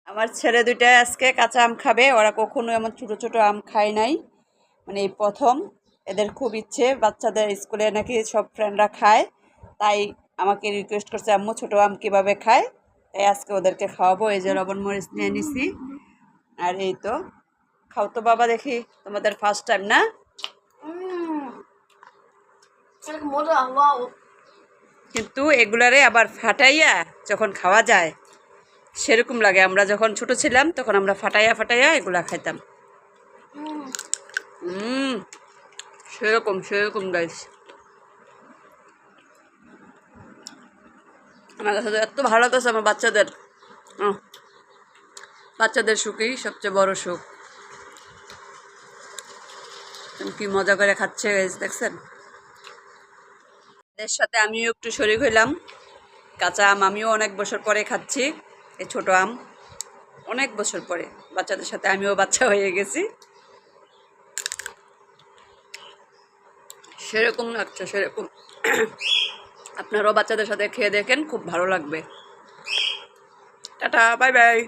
আমার ছেলে দুইটা আজকে কাঁচা আম খাবে। ওরা কখনো এমন ছোট ছোট আম খায় নাই, মানে এই প্রথম। এদের খুব ইচ্ছে, বাচ্চাদের স্কুলে নাকি সব ফ্রেন্ডরা খায়, তাই আমাকে রিকোয়েস্ট করছে আম্মু ছোট আম কীভাবে খায়, তাই আজকে ওদেরকে খাওয়াবো। এই যে লবণ মরিচ নিয়ে নিছি। আর এই তো, খাও তো বাবা, দেখি তোমাদের ফার্স্ট টাইম না? কিন্তু এগুলারে আবার ফাটাইয়া যখন খাওয়া যায় সেরকম লাগে। আমরা যখন ছোট ছিলাম তখন আমরা ফাটাইয়া ফাটাইয়া এগুলা খাইতাম। সেরকম সেরকম গাইস। আমার কাছে এত ভালো লাগতেছে আমার বাচ্চাদের। বাচ্চাদের সুখই সবচেয়ে বড় সুখ। কি মজা করে খাচ্ছে গাইস, দেখছেন? এদের সাথে আমিও একটু শরীক হইলাম। কাঁচা আম আমিও অনেক বছর পরে খাচ্ছি, এই ছোট আম অনেক বছর পরে। বাচ্চাদের সাথে আমিও বাচ্চা হয়ে গেছি, সেরকম লাগছে সেরকম। আপনারাও বাচ্চাদের সাথে খেয়ে দেখেন, খুব ভালো লাগবে। Tata, bye bye.